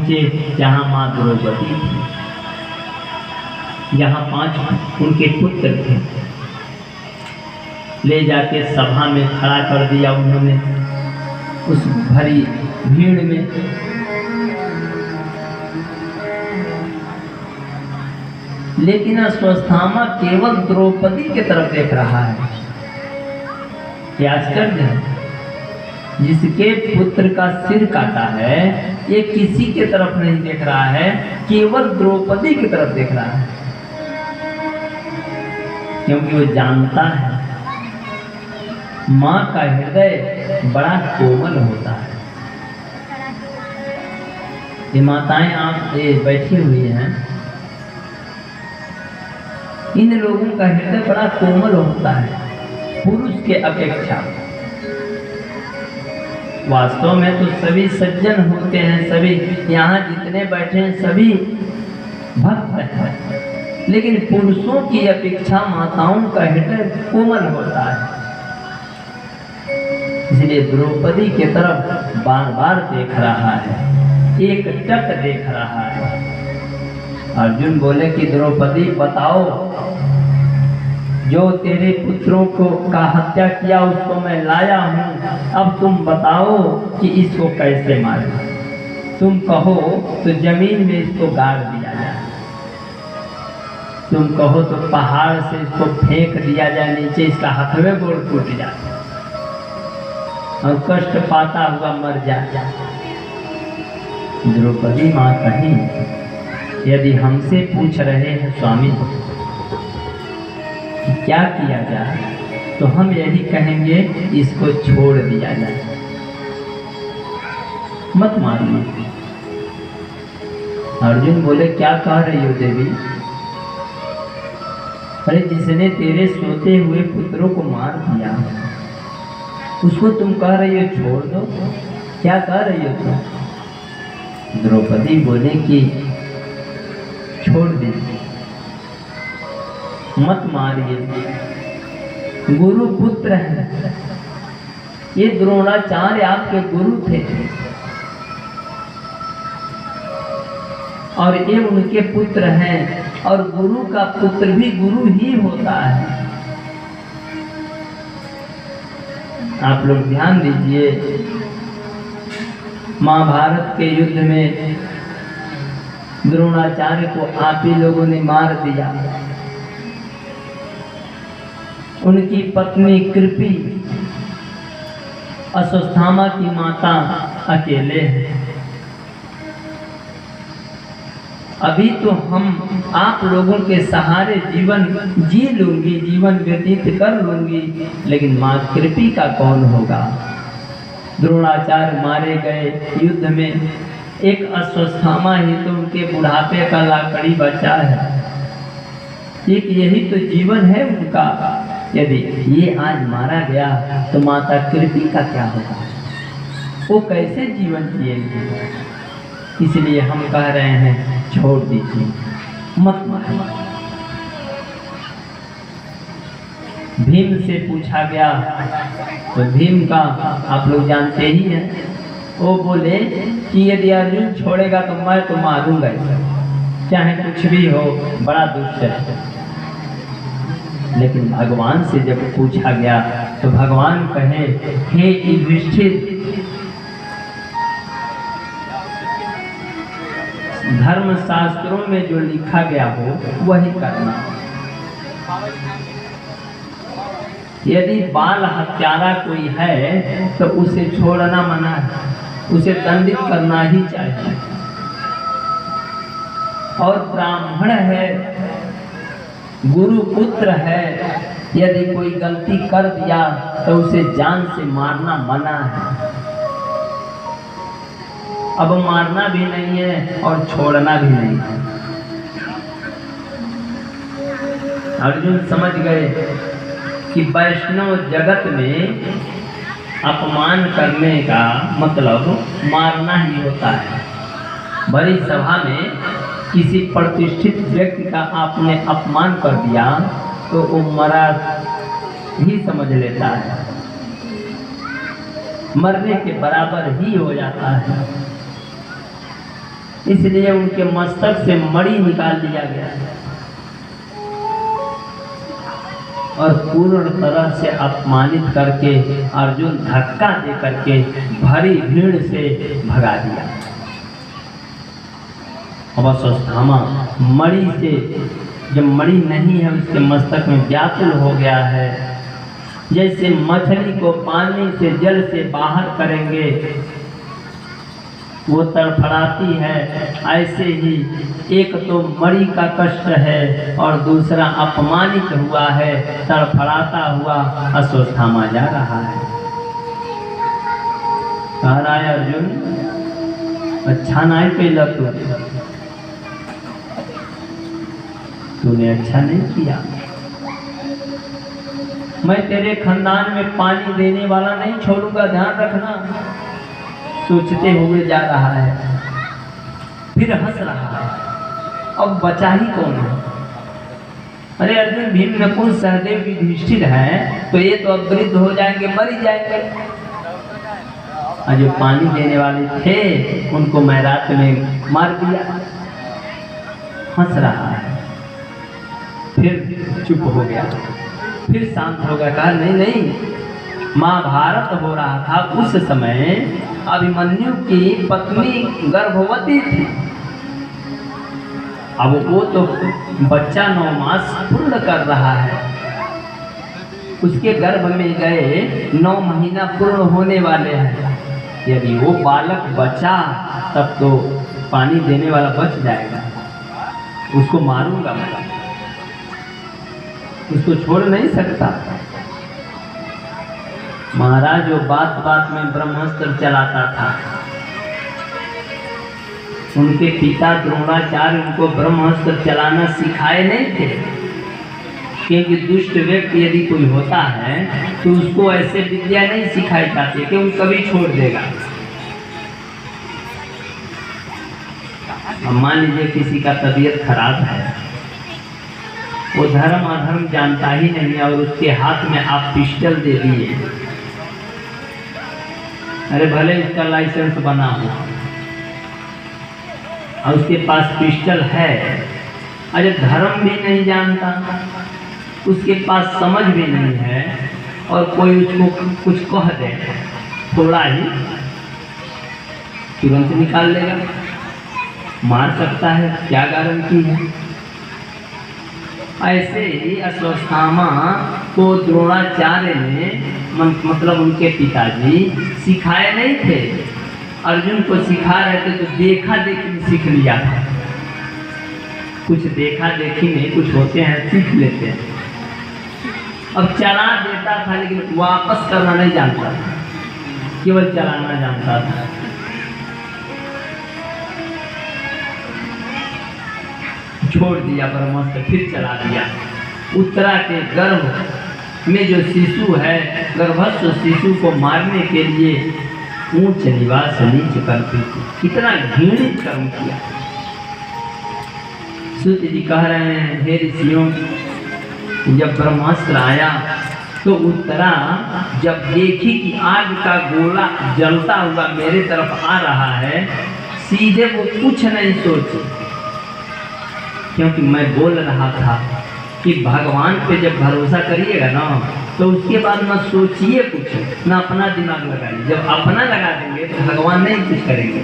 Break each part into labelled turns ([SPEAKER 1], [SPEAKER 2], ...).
[SPEAKER 1] पहुँचे जहाँ माँ द्रौपदी थी, जहाँ 5 उनके पुत्र थे। ले जाके सभा में खड़ा कर दिया उन्होंने, उस भरी भीड़ में। लेकिन अश्वत्थामा केवल द्रौपदी की तरफ देख रहा है। क्या आश्चर्य है! जिसके पुत्र का सिर काटा है ये किसी के तरफ नहीं देख रहा है, केवल द्रौपदी की तरफ देख रहा है, क्योंकि वो जानता है माँ का हृदय बड़ा कोमल होता है। ये माताएं आप ये बैठी हुई हैं, इन लोगों का हृदय बड़ा कोमल होता है पुरुष के अपेक्षा। वास्तव में तो सभी सज्जन होते हैं, सभी यहाँ जितने बैठे हैं सभी भक्त हैं, लेकिन पुरुषों की अपेक्षा माताओं का हृदय कोमल होता है। इसलिए द्रौपदी की तरफ बार बार देख रहा है, एक टक देख रहा है। अर्जुन बोले कि द्रौपदी बताओ, जो तेरे पुत्रों को का हत्या किया उसको मैं लाया हूँ, अब तुम बताओ कि इसको कैसे मारूं। तुम कहो तो जमीन में इसको गाड़ दिया जाए, तुम कहो तो पहाड़ से इसको फेंक दिया जाए नीचे, इसका हथवे गोड़ टूट जाए और कष्ट पाता हुआ मर जाए। द्रौपदी माँ कहीं, यदि हमसे पूछ रहे हैं स्वामी कि क्या किया जाए, तो हम यही कहेंगे इसको छोड़ दिया जाए, मत मारिए। अर्जुन बोले क्या कह रही हो देवी? अरे जिसने तेरे सोते हुए पुत्रों को मार दिया उसको तुम कह रही हो छोड़ दो, क्या कह रही हो तुम? द्रौपदी बोले कि छोड़ दीजिए, मत मारिए, गुरु पुत्र है, ये द्रोणाचार्य आपके गुरु थे और ये उनके पुत्र हैं, और गुरु का पुत्र भी गुरु ही होता है। आप लोग ध्यान दीजिए, महाभारत के युद्ध में द्रोणाचार्य को आप ही लोगों ने मार दिया। उनकी पत्नी कृपी, अश्वत्थामा की माता अकेले हैं। अभी तो हम आप लोगों के सहारे जीवन जी लूंगी, जीवन व्यतीत कर लूंगी, लेकिन माँ कृपी का कौन होगा? द्रोणाचार्य मारे गए युद्ध में, एक अश्वत्थामा ही तो उनके बुढ़ापे का लाकड़ी बचा है, एक यही तो जीवन है उनका। यदि ये आज मारा गया तो माता कृपी का क्या होगा? वो कैसे जीवन जिएंगे? इसलिए हम कह रहे हैं छोड़ दीजिए, मत मारिए। भीम से पूछा गया तो भीम का आप लोग जानते ही हैं, वो बोले कि यदि अर्जुन छोड़ेगा तो मैं तो मारूंगा, चाहे कुछ भी हो, बड़ा दुष्ट है। लेकिन भगवान से जब पूछा गया तो भगवान कहे, हे युधिष्ठिर, धर्म शास्त्रों में जो लिखा गया हो वही करना। यदि बाल हत्यारा कोई है तो उसे छोड़ना मना है, उसे दंडित करना ही चाहिए। और ब्राह्मण है, गुरु पुत्र है, यदि कोई गलती कर दिया तो उसे जान से मारना मना है। अब मारना भी नहीं है और छोड़ना भी नहीं है। अर्जुन समझ गए कि वैष्णव जगत में अपमान करने का मतलब मारना ही होता है। बड़ी सभा में किसी प्रतिष्ठित व्यक्ति का आपने अपमान कर दिया तो वो मरा ही समझ लेता है, मरने के बराबर ही हो जाता है। इसलिए उनके मस्तक से मणि निकाल दिया गया और पूर्ण तरह से अपमानित करके अर्जुन धक्का दे करके भारी भीड़ से भगा दिया। अब अश्वत्थामा मणि से, जब मणि नहीं है उसके मस्तक में व्याकुल हो गया है, जैसे मछली को पानी से जल से बाहर करेंगे वो तड़फड़ाती है, ऐसे ही एक तो मणि का कष्ट है और दूसरा अपमानित हुआ है, तड़फड़ाता हुआ अश्वत्थामा जा रहा है। कह रहा है अर्जुन, अच्छा नहीं कैला तूने अच्छा नहीं किया। मैं तेरे खानदान में पानी देने वाला नहीं छोड़ूंगा, ध्यान रखना। सोचते हुए जा रहा है, फिर हंस रहा है, अब बचा ही कौन है? अरे अर्जुन, भीम, नकुल, सहदेव, युधिष्ठिर है तो ये तो अब वृद्ध हो जाएंगे, मर ही जाएंगे। और जो पानी देने वाले थे उनको मैं रात में मार दिया। हंस रहा है, फिर चुप हो गया, फिर शांत हो गया। कहा नहीं नहीं, महाभारत हो रहा था उस समय अभिमन्यु की पत्नी गर्भवती थी। अब वो तो बच्चा 9 मास पूर्ण कर रहा है, उसके गर्भ में गए 9 महीना पूर्ण होने वाले हैं। यदि वो बालक बचा तब तो पानी देने वाला बच जाएगा, उसको मारूंगा मैं, उसको छोड़ नहीं सकता। महाराज वो बात बात में ब्रह्मास्त्र चलाता था। उनके पिता द्रोणाचार्य उनको ब्रह्मास्त्र चलाना सिखाए नहीं थे, क्योंकि दुष्ट व्यक्ति यदि कोई होता है तो उसको ऐसे विद्या नहीं सिखाई जाती कि वो कभी छोड़ देगा। अब मान लीजिए किसी का तबीयत खराब है, वो धर्म अधर्म जानता ही नहीं और उसके हाथ में आप पिस्टल दे दिए, अरे भले उसका लाइसेंस बना हो और उसके पास पिस्टल है, अरे धर्म भी नहीं जानता, उसके पास समझ भी नहीं है, और कोई उसको कुछ कह दे थोड़ा ही तुरंत निकाल लेगा, मार सकता है, क्या गारंटी है? ऐसे ही अश्वत्थामा को द्रोणाचार्य ने, मतलब उनके पिताजी सिखाए नहीं थे, अर्जुन को सिखा रहे थे तो देखा देखी सीख लिया था। कुछ देखा देखी में कुछ होते हैं, सीख लेते हैं। अब चला देता था लेकिन वापस करना नहीं जानता था, केवल चलाना जानता था। छोड़ दिया ब्रह्मास्त्र, फिर चला दिया। उत्तरा के गर्भ में जो शिशु है, गर्भस्थ शिशु को मारने के लिए ऊंच निवास नीच करती थी। कितना घृणित कर्म किया। सूत जी कह रहे हैं, हे ऋषियों, जब ब्रह्मास्त्र आया तो उत्तरा जब देखी कि आग का गोला जलता हुआ मेरे तरफ आ रहा है, सीधे वो कुछ नहीं सोची, क्योंकि मैं बोल रहा था कि भगवान पे जब भरोसा करिएगा ना तो उसके बाद मत सोचिए कुछ, ना अपना दिमाग लगाइए। जब अपना लगा देंगे तो भगवान नहीं कुछ करेंगे।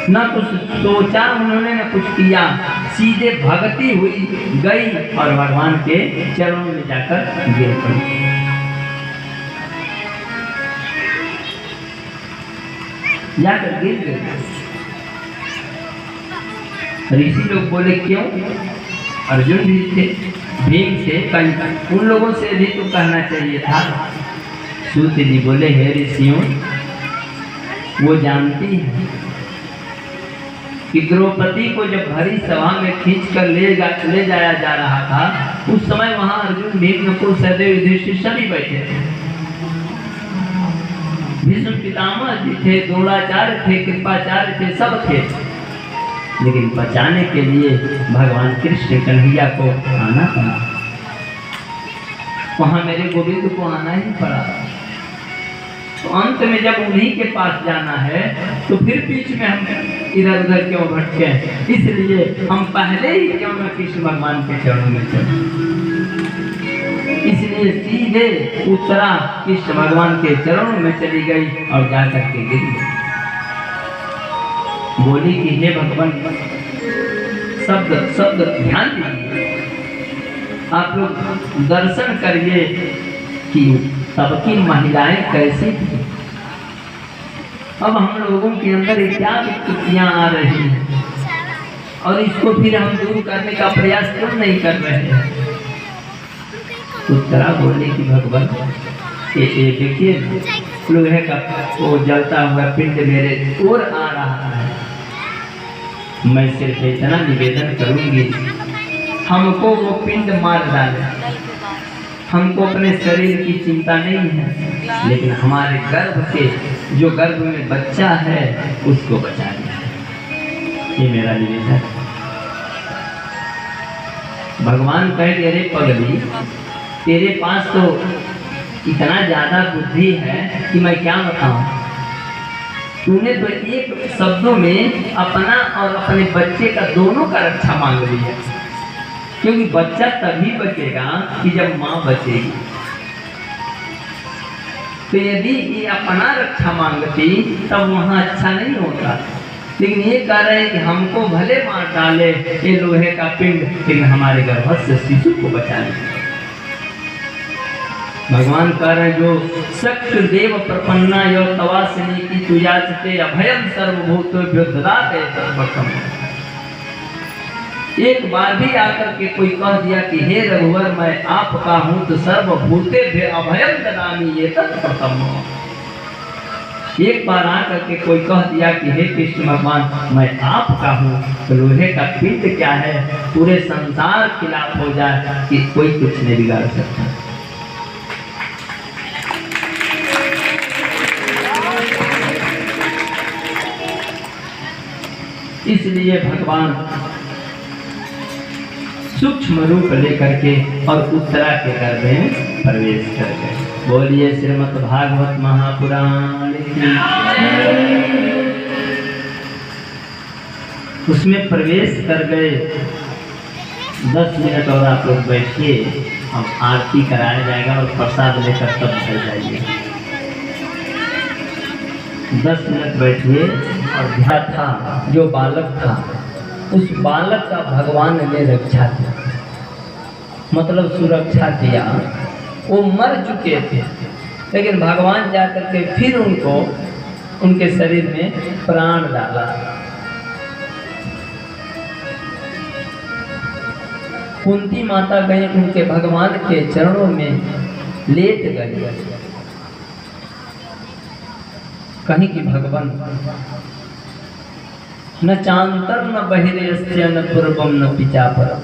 [SPEAKER 1] ना कुछ सोचा उन्होंने, ना कुछ किया, सीधे भक्ति हुई, गई और भगवान के चरणों में जाकर गिर पड़ी। जाकर गिर गए। ऋषि लोग बोले क्यों? अर्जुन भी थे, भीम थे, कई उन लोगों से भी तो कहना चाहिए था। सूत जी बोले, हे ऋषियों, वो जानती है कि द्रौपदी को जब भरी सभा में खींच कर ले जाया जा रहा था, उस समय वहां अर्जुन, भीम, नकुल, सहदेव, युधिष्ठिर सभी बैठे थे। भीष्म पितामह जी थे, द्रोणाचार्य थे, कृपाचार्य थे, सब थे, लेकिन बचाने के लिए भगवान कृष्ण कन्हैया को आना पड़ा। वहां मेरे गोविंद को आना ही पड़ा। तो अंत में जब उन्हीं के पास जाना है तो फिर बीच में हम इधर उधर क्यों भटके? इसलिए हम पहले ही क्यों न कृष्ण भगवान के चरणों में चले। इसलिए सीधे उत्तरा कृष्ण भगवान के चरणों में चली गई और जाकर के गिर गई। बोली कि हे भगवान, शब्द ध्यान दीजिए, आप लोग दर्शन करिए कि सबकी महिलाएं कैसी थी। अब हम लोगों के अंदर क्या विकृतियां आ रही हैं और इसको फिर हम दूर करने का प्रयास क्यों नहीं कर रहे हैं? उत्तरा बोली कि भगवान ये देखिए, लोहे का वो जलता हुआ पिंड मेरे ओर आ रहा है। मैं सिर्फ इतना निवेदन करूंगी, हमको वो पिंड मार डाले। हमको अपने शरीर की चिंता नहीं है, लेकिन हमारे जो गर्भ में बच्चा है उसको बचा लिया। ये मेरा निवेदन। भगवान कहे, अरे पगली, तेरे पास तो इतना ज्यादा बुद्धि है कि मैं क्या बताऊं। तूने तो एक शब्दों में अपना और अपने बच्चे का दोनों का रक्षा मांग लिया, क्योंकि बच्चा तभी बचेगा कि जब माँ बचेगी। तो यदि ये अपना रक्षा मांगती तब वहां अच्छा नहीं होता, लेकिन ये कह रहे हैं कि हमको भले मार डाले ये लोहे का पिंड, लेकिन हमारे गर्भ से शिशु को बचा ले। भगवान कह रहे हैं, जो शक्ति देव प्रपन्ना यो तवासिनी की तुयाचते अभयम सर्वभूतो ददाते सर्वप्रथम। एक बार भी आकर के कोई कह दिया कि हे रघुवर, मैं आपका हूं तो सर्वभूते भी अभयम ददामी ये तत्प्रथम। एक बार आकर के कोई कह दिया कि हे कृष्ण भगवान, मैं आपका हूं, तो लोहे का पिंड क्या है, पूरे संसार खिलाफ हो जाए कि कोई कुछ नहीं बिगाड़ सकता। इसलिए भगवान सूक्ष्म रूप लेकर के और उत्तरा के गर्भ में प्रवेश कर गए। बोलिए श्रीमद् भागवत महापुराण की। उसमें प्रवेश कर गए। 10 मिनट और आप लोग बैठिए, अब आरती कराया जाएगा और प्रसाद लेकर तब चल जाइए। 10 मिनट बैठिए। और ध्यान था, जो बालक था उस बालक का भगवान ने रक्षा किया, मतलब सुरक्षा किया। वो मर चुके थे, लेकिन भगवान जाकर के फिर उनको उनके शरीर में प्राण डाला। कुंती माता गए उनके भगवान के चरणों में लेट गए, कहीं कि भगवान न चांतर न बहिरेस्य न पूर्वम न पिचा परम,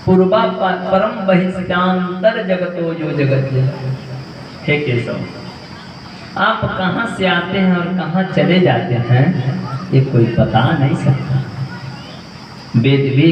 [SPEAKER 1] पूर्वा परम बहिष्यांतर जगतो जो जगत। हे केशव, आप कहाँ से आते हैं और कहाँ चले जाते हैं ये कोई बता नहीं सकता। वेद भी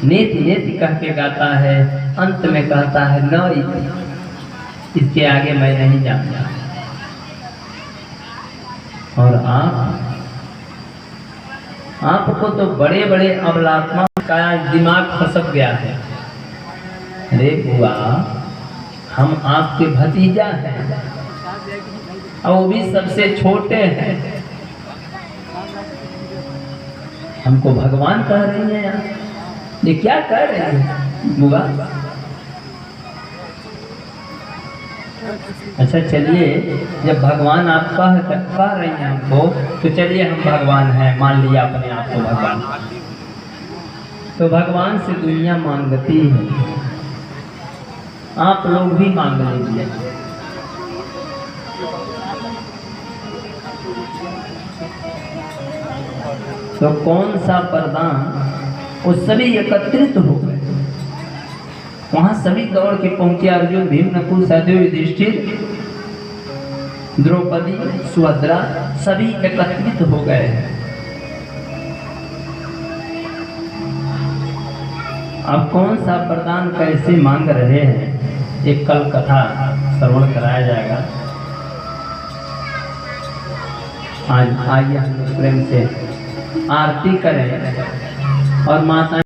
[SPEAKER 1] नेति नेति कह के गाता है, अंत में कहता है न इति, इसके आगे मैं नहीं जानता। और आपको तो बड़े बड़े अबलात्मक का दिमाग खसक गया है। अरे बुआ, हम आपके भतीजा हैं और वो भी सबसे छोटे हैं। हमको भगवान कह रही हैं यार, ये क्या कह रहे हैं बुआ? अच्छा चलिए, जब भगवान आप कह रही हैं हमको, तो चलिए हम भगवान हैं, मान लिया अपने आप को भगवान। तो भगवान से दुनिया मांगती है, आप लोग भी मांग लीजिए। तो कौन सा वरदान, वो सभी एकत्रित हो गए। वहां सभी दौड़ के पहुंचे, अर्जुन, भीम, नकुल, सहदेव, युधिष्ठिर, द्रौपदी, सुभद्रा, सभी एकत्रित हो गए। अब कौन सा वरदान कैसे मांग रहे हैं, एक कल कथा श्रवण कराया जाएगा। आज आइए हम लोग प्रेम से आरती करें और माता